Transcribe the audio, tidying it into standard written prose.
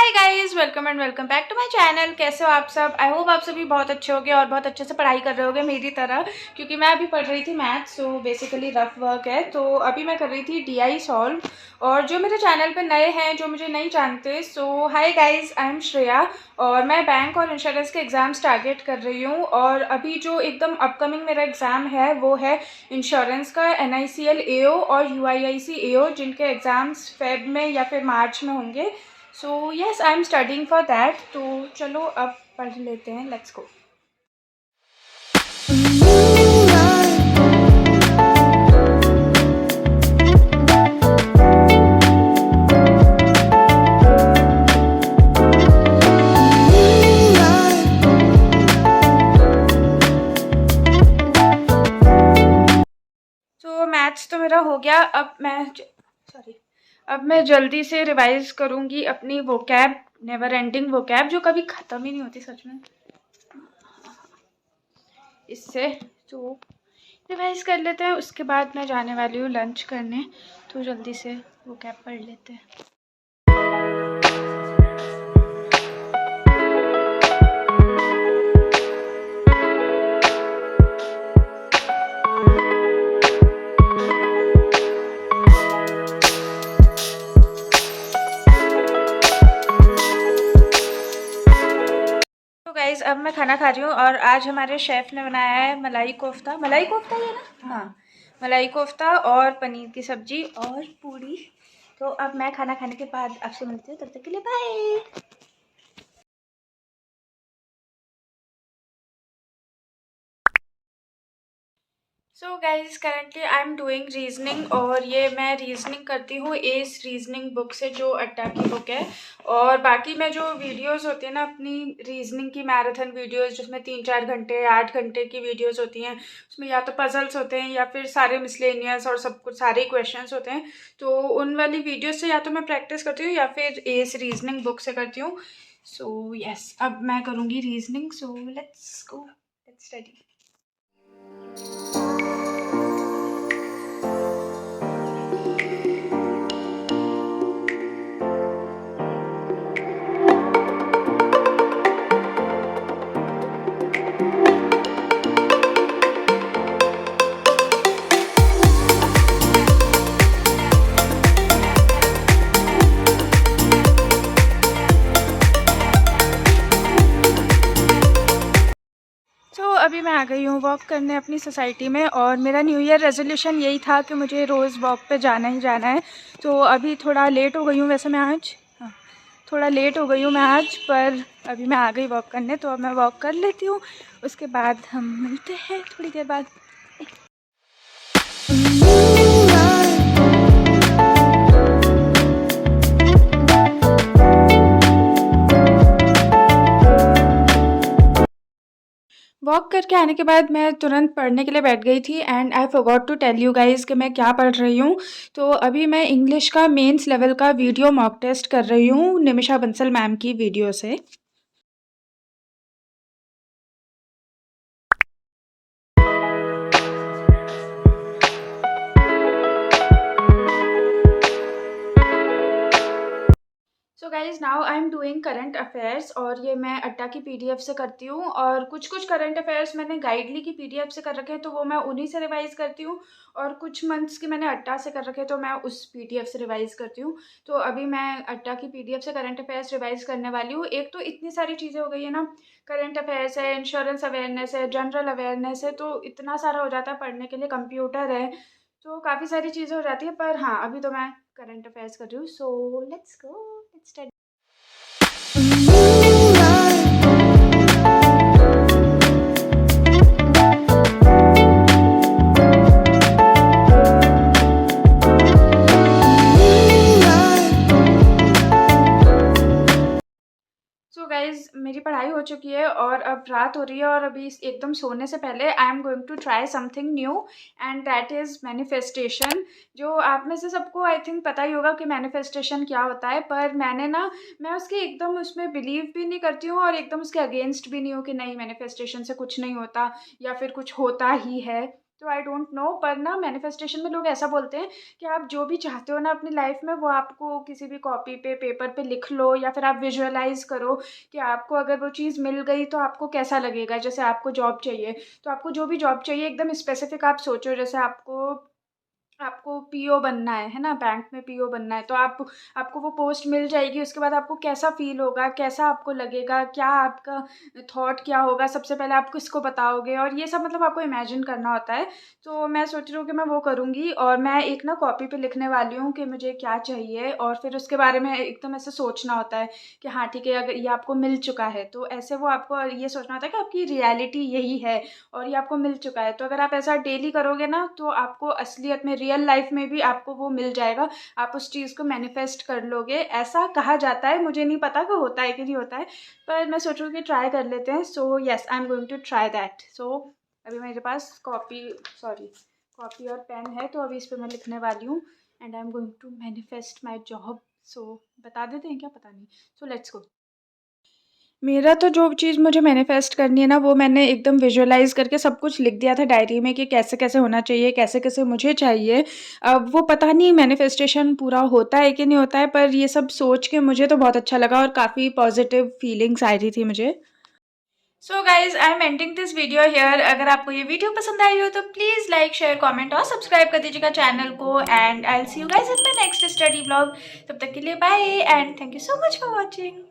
Hi guys, welcome and welcome back to my channel. कैसे हो आप सब? आई होप आप सभी बहुत अच्छे होगे और बहुत अच्छे से पढ़ाई कर रहे होगे मेरी तरह, क्योंकि मैं अभी पढ़ रही थी maths. So basically rough work है, तो अभी मैं कर रही थी डीआई सॉल्व। और जो मेरे चैनल पे नए हैं, जो मुझे नहीं जानते, so hi guys, I am Shreya और मैं बैंक और इंश्योरेंस के एग्ज़ाम्स टारगेट कर रही हूँ। और अभी जो एकदम अपकमिंग मेरा एग्ज़ाम है वो है इंश्योरेंस का NICL AO और UIIC AO, जिनके एग्ज़ाम्स फेब में या फिर मार्च में होंगे। So yes, I am studying for that. तो चलो अब पढ़ लेते हैं, लेट्स गो। तो मैथ्स तो मेरा हो गया। अब मैं जल्दी से रिवाइज करूँगी अपनी वोकैब, नेवर एंडिंग वोकैब, जो कभी ख़त्म ही नहीं होती सच में। इससे तो रिवाइज कर लेते हैं, उसके बाद मैं जाने वाली हूँ लंच करने, तो जल्दी से वोकैब पढ़ लेते हैं। तो गाइज अब मैं खाना खा रही हूँ और आज हमारे शेफ़ ने बनाया है मलाई कोफ्ता। मलाई कोफ्ता ये ना? हाँ, मलाई कोफ्ता और पनीर की सब्जी और पूरी। तो अब मैं खाना खाने के बाद आपसे मिलती हूँ, तब तक के लिए bye. So guys, currently I am doing reasoning और ये मैं रीजनिंग करती हूँ एस रीजनिंग बुक से, जो अड्डा की बुक है। और बाकी मैं जो वीडियोस होती है ना अपनी रीजनिंग की, मैराथन वीडियोस जिसमें 3-4 घंटे 8 घंटे की वीडियोस होती हैं, उसमें या तो पजल्स होते हैं या फिर सारे मिसलेनियस और सब कुछ सारे क्वेश्चंस होते हैं। तो उन वाली वीडियोस से या तो मैं प्रैक्टिस करती हूँ या फिर एस रीजनिंग बुक से करती हूँ। सो यस, अब मैं करूँगी reasoning. So let's go, let's study. तो अभी मैं आ गई हूँ वॉक करने अपनी सोसाइटी में, और मेरा न्यू ईयर रेजोल्यूशन यही था कि मुझे रोज़ वॉक पे जाना ही जाना है। तो अभी थोड़ा लेट हो गई हूँ वैसे मैं आज, हाँ, थोड़ा लेट हो गई हूँ मैं आज, पर अभी मैं आ गई वॉक करने, तो अब मैं वॉक कर लेती हूँ। उसके बाद हम मिलते हैं थोड़ी देर बाद। वॉक करके आने के बाद मैं तुरंत पढ़ने के लिए बैठ गई थी, and I forgot to tell you guys कि मैं क्या पढ़ रही हूँ। तो अभी मैं इंग्लिश का मेंस लेवल का वीडियो मॉक टेस्ट कर रही हूँ निमिषा बंसल मैम की वीडियो से। So guys, now I am doing current affairs, और ये मैं अड्डा की PDF से करती हूँ। और कुछ कुछ करंट अफेयर्स मैंने गाइडली की PDF से कर रखे हैं, तो वो मैं उन्हीं से रिवाइज करती हूँ। और कुछ मंथ्स की मैंने अड्डा से कर रखे हैं, तो मैं उस PDF से रिवाइज करती हूँ। तो अभी मैं अड्डा की PDF से करंट अफेयर्स रिवाइज करने वाली हूँ। एक तो इतनी सारी चीज़ें हो गई है ना, करंट अफेयर्स है, इंश्योरेंस अवेयरनेस है, जनरल अवेयरनेस है, तो इतना सारा हो जाता है पढ़ने के लिए, कंप्यूटर है, तो काफ़ी सारी चीज़ें हो जाती है। पर हाँ, अभी तो मैं करंट अफेयर्स कर रही हूँ। सो let's go, let's start. So guys, मेरी पढ़ाई हो चुकी है और अब रात हो रही है, और अभी एकदम सोने से पहले I am going to try something new, and that is manifestation. जो आप में से सबको आई थिंक पता ही होगा कि मैनिफेस्टेशन क्या होता है, पर मैं उसके एकदम उसमें बिलीव भी नहीं करती हूँ और एकदम उसके अगेंस्ट भी नहीं हूँ कि नहीं, मैनिफेस्टेशन से कुछ नहीं होता या फिर कुछ होता ही है। तो आई डोंट नो, पर ना मैनिफेस्टेशन में लोग ऐसा बोलते हैं कि आप जो भी चाहते हो ना अपनी लाइफ में, वो आपको किसी भी कॉपी पे, पेपर पे लिख लो, या फिर आप विजुअलाइज करो कि आपको अगर वो चीज़ मिल गई तो आपको कैसा लगेगा। जैसे आपको जॉब चाहिए, तो आपको जो भी जॉब चाहिए एकदम स्पेसिफिक आप सोचो। जैसे आपको पीओ बनना है ना, बैंक में पीओ बनना है, तो आपको वो पोस्ट मिल जाएगी। उसके बाद आपको कैसा फ़ील होगा, कैसा आपको लगेगा, क्या आपका थॉट क्या होगा, सबसे पहले आप किसको बताओगे, और ये सब मतलब आपको इमेजिन करना होता है। तो मैं सोच रही हूँ कि मैं वो करूँगी, और मैं एक ना कॉपी पे लिखने वाली हूँ कि मुझे क्या चाहिए, और फिर उसके बारे में एकदम ऐसे सोचना होता है कि हाँ ठीक है, अगर ये आपको मिल चुका है तो ऐसे वो आपको ये सोचना होता है कि आपकी रियलिटी यही है और ये आपको मिल चुका है। तो अगर आप ऐसा डेली करोगे ना, तो आपको असलियत में, रियल लाइफ में भी आपको वो मिल जाएगा। आप उस चीज़ को मैनिफेस्ट कर लोगे, ऐसा कहा जाता है। मुझे नहीं पता कि होता है कि नहीं होता है, पर मैं सोच रही हूँ कि ट्राई कर लेते हैं। So yes, I am going to try that. So अभी मेरे पास कॉपी और पेन है, तो अभी इस पर मैं लिखने वाली हूँ, and I am going to manifest my job. So बता देते हैं क्या, पता नहीं। So let's go. मेरा तो जो चीज़ मुझे मैनिफेस्ट करनी है ना, वो मैंने एकदम विजुअलाइज़ करके सब कुछ लिख दिया था डायरी में कि कैसे-कैसे होना चाहिए, कैसे-कैसे मुझे चाहिए। अब वो पता नहीं मैनिफेस्टेशन पूरा होता है कि नहीं होता है, पर ये सब सोच के मुझे तो बहुत अच्छा लगा और काफ़ी पॉज़िटिव फीलिंग्स आई रही थी मुझे। So guys, I am ending this video here. अगर आपको ये वीडियो पसंद आई हो तो प्लीज़ लाइक, शेयर, कमेंट और सब्सक्राइब कर दीजिएगा चैनल को, and I will see you guys in my next study vlog. तब तक के लिए bye, and thank you so much for watching.